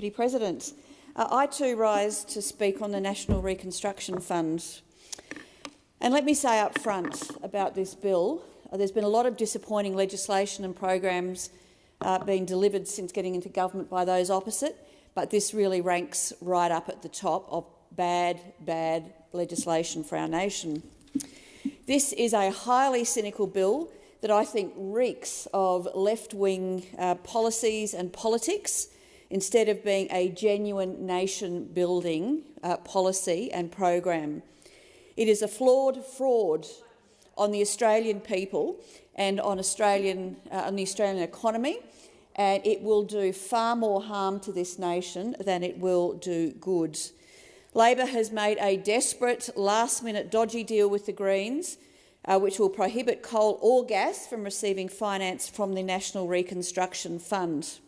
Deputy President. I too rise to speak on the National Reconstruction Fund. And let me say up front about this bill, there's been a lot of disappointing legislation and programs being delivered since getting into government by those opposite, but this really ranks right up at the top of bad legislation for our nation. This is a highly cynical bill that I think reeks of left-wing policies and politics instead of being a genuine nation-building policy and program. It is a flawed fraud on the Australian people and on the Australian economy, and it will do far more harm to this nation than it will do good. Labor has made a desperate, last-minute dodgy deal with the Greens, which will prohibit coal or gas from receiving finance from the National Reconstruction Fund.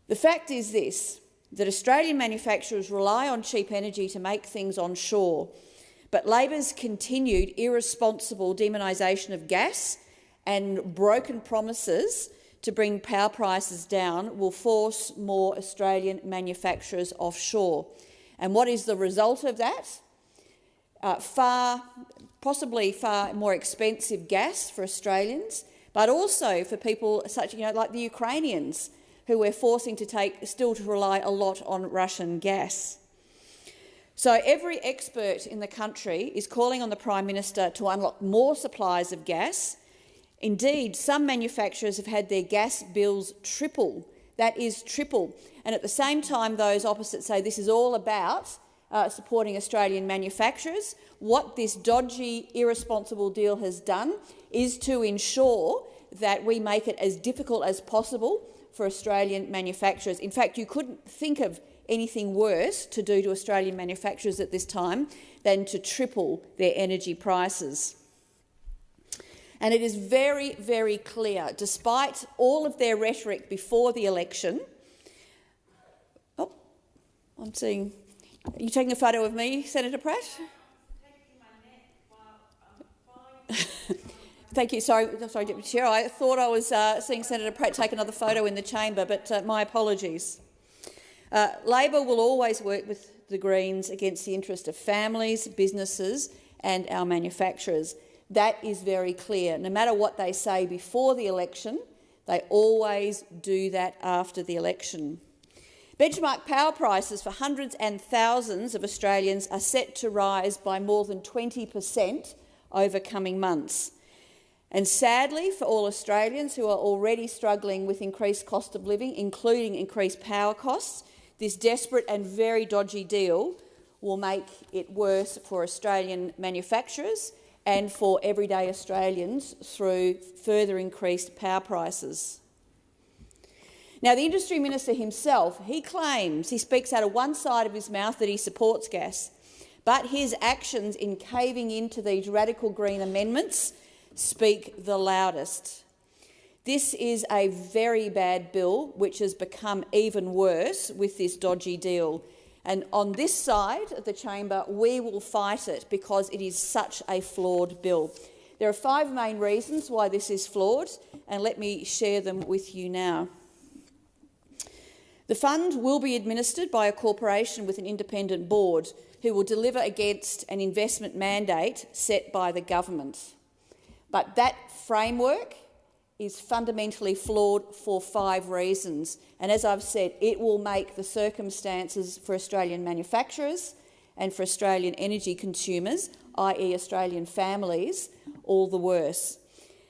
The fact is this, that Australian manufacturers rely on cheap energy to make things onshore, but Labor's continued irresponsible demonisation of gas and broken promises to bring power prices down will force more Australian manufacturers offshore. And what is the result of that? Possibly far more expensive gas for Australians, but also for people such, like the Ukrainians, who we're forcing to still rely a lot on Russian gas. So every expert in the country is calling on the Prime Minister to unlock more supplies of gas. Indeed, some manufacturers have had their gas bills triple. That is triple. And at the same time, those opposite say this is all about supporting Australian manufacturers. What this dodgy, irresponsible deal has done is to ensure that we make it as difficult as possible for Australian manufacturers. In fact, you couldn't think of anything worse to do to Australian manufacturers at this time than to triple their energy prices. And it is very, very clear, despite all of their rhetoric before the election— oh, I'm seeing— are you taking a photo of me, Senator Pratt? Thank you. Sorry, Deputy Chair. I thought I was seeing Senator Pratt take another photo in the chamber, but my apologies. Labor will always work with the Greens against the interest of families, businesses and our manufacturers. That is very clear. No matter what they say before the election, they always do that after the election. Benchmark power prices for hundreds and thousands of Australians are set to rise by more than 20% over coming months. And sadly, for all Australians who are already struggling with increased cost of living, including increased power costs, this desperate and very dodgy deal will make it worse for Australian manufacturers and for everyday Australians through further increased power prices. Now, the Industry Minister himself, he speaks out of one side of his mouth that he supports gas, but his actions in caving into these radical Green amendments speak the loudest. This is a very bad bill, which has become even worse with this dodgy deal. And on this side of the chamber, we will fight it because it is such a flawed bill. There are 5 main reasons why this is flawed, and let me share them with you now. The fund will be administered by a corporation with an independent board who will deliver against an investment mandate set by the government. But that framework is fundamentally flawed for 5 reasons. And as I've said, it will make the circumstances for Australian manufacturers and for Australian energy consumers, i.e. Australian families, all the worse.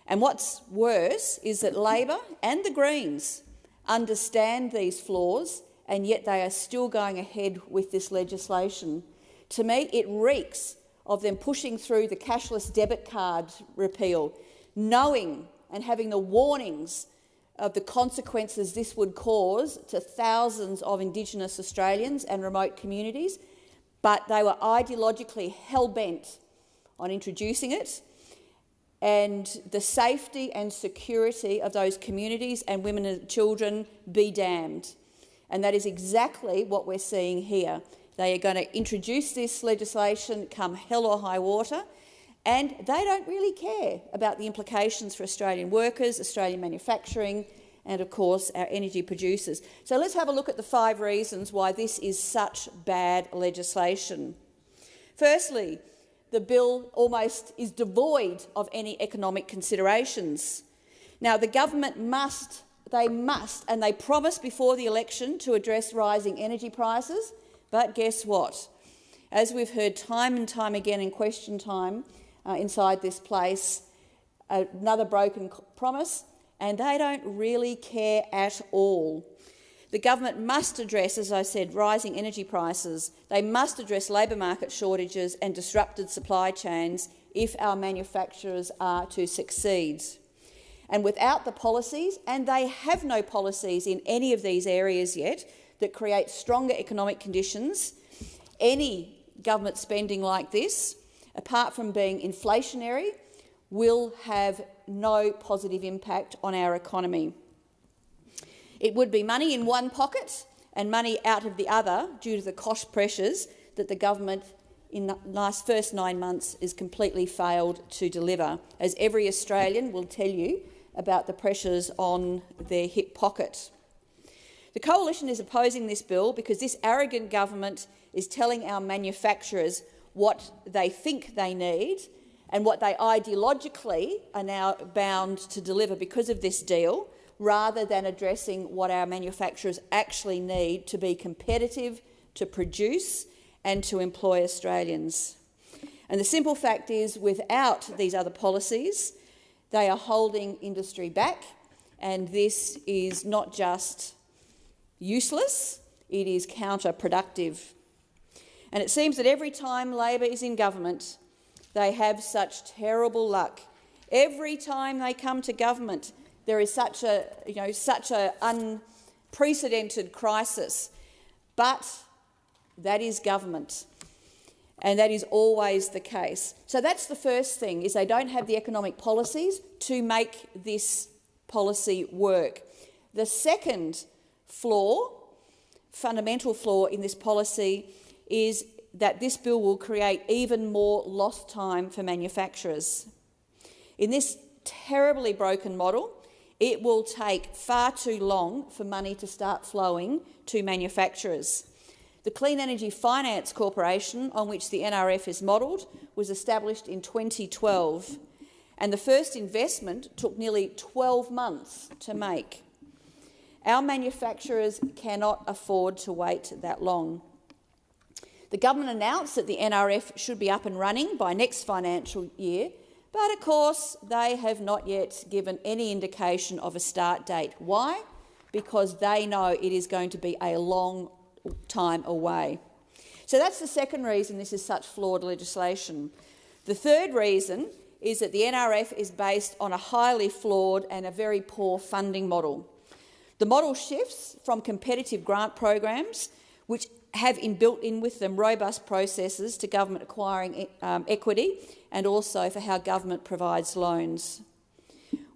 And what's worse is that Labor and the Greens understand these flaws, and yet they are still going ahead with this legislation. To me, it reeks of them pushing through the cashless debit card repeal, knowing and having the warnings of the consequences this would cause to thousands of Indigenous Australians and remote communities, but they were ideologically hell-bent on introducing it, and the safety and security of those communities and women and children be damned. And that is exactly what we're seeing here. They are going to introduce this legislation come hell or high water, and they don't really care about the implications for Australian workers, Australian manufacturing and, of course, our energy producers. So let's have a look at the 5 reasons why this is such bad legislation. Firstly, the bill almost is devoid of any economic considerations. Now, the government must, and they promised before the election to address rising energy prices, but guess what? As we've heard time and time again in question time inside this place, another broken promise, and they don't really care at all. The government must address, as I said, rising energy prices. They must address labour market shortages and disrupted supply chains if our manufacturers are to succeed. And without the policies, and they have no policies in any of these areas yet, that create stronger economic conditions, any government spending like this, apart from being inflationary, will have no positive impact on our economy. It would be money in one pocket and money out of the other due to the cost pressures that the government in the first 9 months has completely failed to deliver, as every Australian will tell you about the pressures on their hip pocket. The Coalition is opposing this bill because this arrogant government is telling our manufacturers what they think they need and what they ideologically are now bound to deliver because of this deal, rather than addressing what our manufacturers actually need to be competitive, to produce and to employ Australians. And the simple fact is, without these other policies, they are holding industry back, and this is not just useless, it is counterproductive. And it seems that every time Labor is in government, they have such terrible luck. Every time they come to government, there is such a unprecedented crisis. But that is government, and that is always the case. So that's the first thing, is they don't have the economic policies to make this policy work. The second fundamental flaw in this policy is that this bill will create even more lost time for manufacturers. In this terribly broken model, it will take far too long for money to start flowing to manufacturers. The Clean Energy Finance Corporation, on which the NRF is modelled, was established in 2012, and the first investment took nearly 12 months to make. Our manufacturers cannot afford to wait that long. The government announced that the NRF should be up and running by next financial year, but of course they have not yet given any indication of a start date. Why? Because they know it is going to be a long time away. So that's the second reason this is such flawed legislation. The third reason is that the NRF is based on a highly flawed and a very poor funding model. The model shifts from competitive grant programs, which have inbuilt in with them robust processes to government acquiring equity, and also for how government provides loans,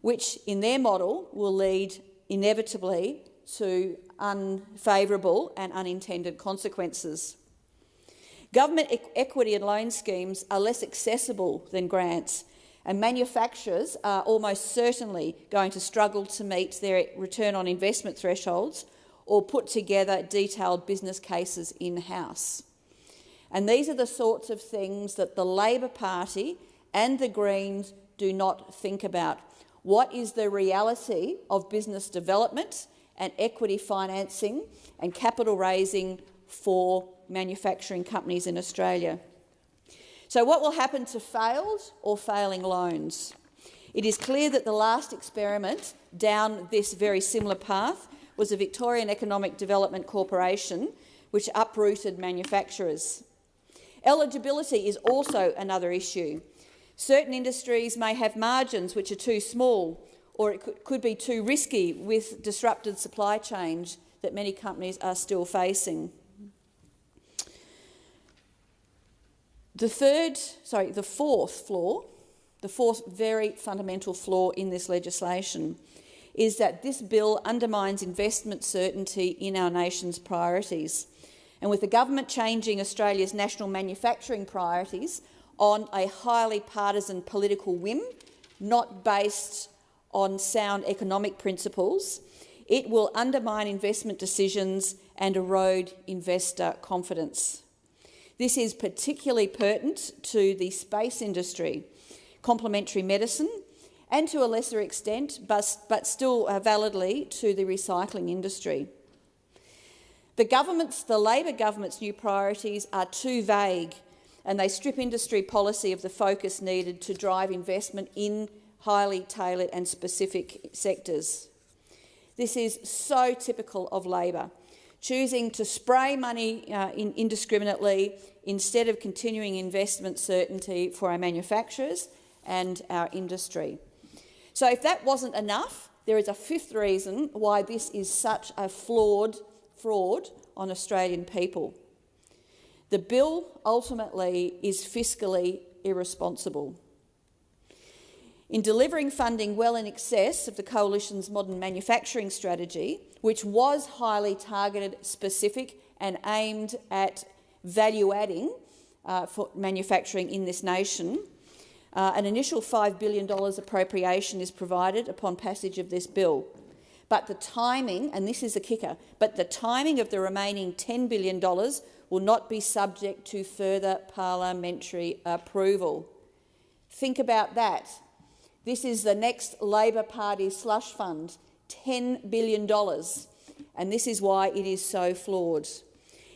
which in their model will lead inevitably to unfavourable and unintended consequences. Government equity and loan schemes are less accessible than grants, and manufacturers are almost certainly going to struggle to meet their return on investment thresholds or put together detailed business cases in-house. And these are the sorts of things that the Labor Party and the Greens do not think about. What is the reality of business development and equity financing and capital raising for manufacturing companies in Australia? So what will happen to failed or failing loans? It is clear that the last experiment down this very similar path was the Victorian Economic Development Corporation, which uprooted manufacturers. Eligibility is also another issue. Certain industries may have margins which are too small, or it could be too risky with disrupted supply chains that many companies are still facing. The fourth very fundamental flaw in this legislation is that this bill undermines investment certainty in our nation's priorities. And with the government changing Australia's national manufacturing priorities on a highly partisan political whim, not based on sound economic principles, it will undermine investment decisions and erode investor confidence. This is particularly pertinent to the space industry, complementary medicine, and to a lesser extent, but still validly, to the recycling industry. The Labor government's new priorities are too vague, and they strip industry policy of the focus needed to drive investment in highly tailored and specific sectors. This is so typical of Labor, choosing to spray money indiscriminately instead of continuing investment certainty for our manufacturers and our industry. So if that wasn't enough, there is a fifth reason why this is such a fraud on Australian people. The bill ultimately is fiscally irresponsible. In delivering funding well in excess of the Coalition's modern manufacturing strategy, which was highly targeted, specific and aimed at value-adding for manufacturing in this nation, an initial $5 billion appropriation is provided upon passage of this bill. But the timing, and this is the kicker, but the timing of the remaining $10 billion will not be subject to further parliamentary approval. Think about that. This is the next Labor Party slush fund, $10 billion, and this is why it is so flawed.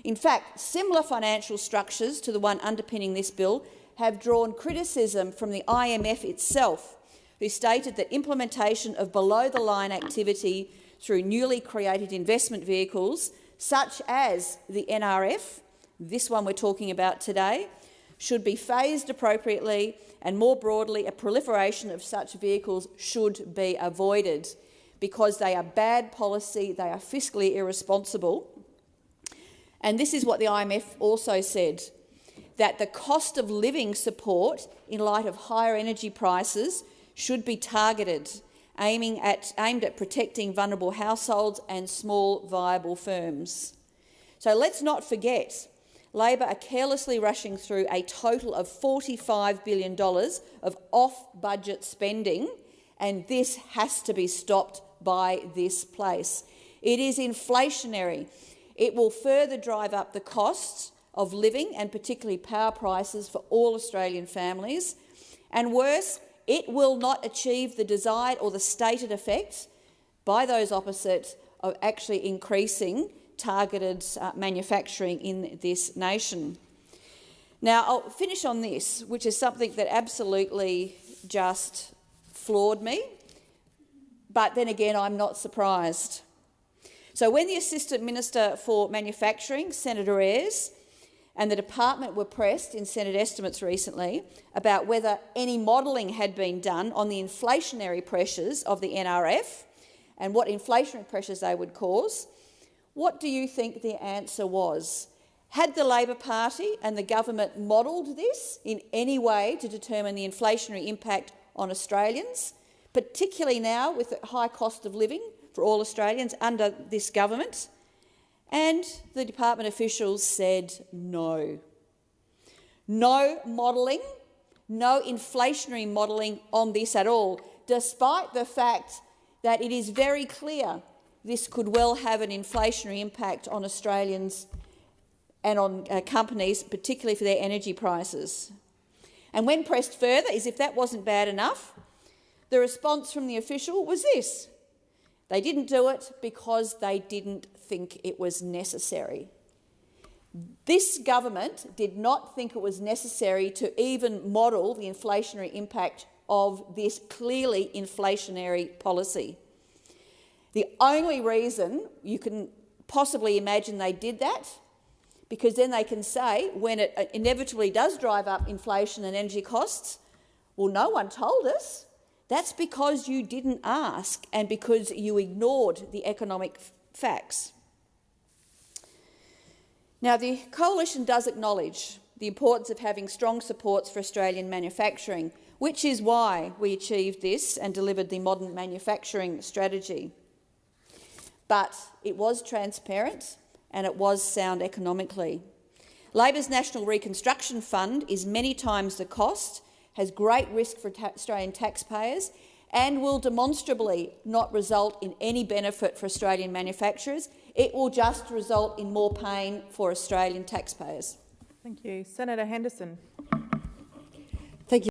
In fact, similar financial structures to the one underpinning this bill have drawn criticism from the IMF itself, who stated that implementation of below-the-line activity through newly created investment vehicles, such as the NRF, this one we're talking about today, should be phased appropriately, and more broadly, a proliferation of such vehicles should be avoided because they are bad policy, they are fiscally irresponsible. And this is what the IMF also said, that the cost of living support in light of higher energy prices should be targeted, aimed at protecting vulnerable households and small viable firms. So let's not forget, Labor are carelessly rushing through a total of $45 billion of off-budget spending, and this has to be stopped by this place. It is inflationary. It will further drive up the costs of living and particularly power prices for all Australian families. And worse, it will not achieve the desired or the stated effect by those opposite of actually increasing targeted manufacturing in this nation. Now, I'll finish on this, which is something that absolutely just floored me, but then again, I'm not surprised. So when the Assistant Minister for Manufacturing, Senator Ayres, and the department were pressed in Senate estimates recently about whether any modelling had been done on the inflationary pressures of the NRF and what inflationary pressures they would cause, what do you think the answer was? Had the Labor Party and the government modelled this in any way to determine the inflationary impact on Australians, particularly now with the high cost of living for all Australians under this government? And the department officials said no. No modelling, no inflationary modelling on this at all, despite the fact that it is very clear this could well have an inflationary impact on Australians and on companies, particularly for their energy prices. And when pressed further, as if that wasn't bad enough, the response from the official was this: they didn't do it because they didn't think it was necessary. This government did not think it was necessary to even model the inflationary impact of this clearly inflationary policy. The only reason you can possibly imagine they did that, because then they can say, when it inevitably does drive up inflation and energy costs, well, no one told us. That's because you didn't ask and because you ignored the economic facts. Now, the Coalition does acknowledge the importance of having strong supports for Australian manufacturing, which is why we achieved this and delivered the modern manufacturing strategy. But it was transparent and it was sound economically. Labor's National Reconstruction Fund is many times the cost, has great risk for Australian taxpayers, and will demonstrably not result in any benefit for Australian manufacturers. It will just result in more pain for Australian taxpayers. Thank you. Senator Henderson.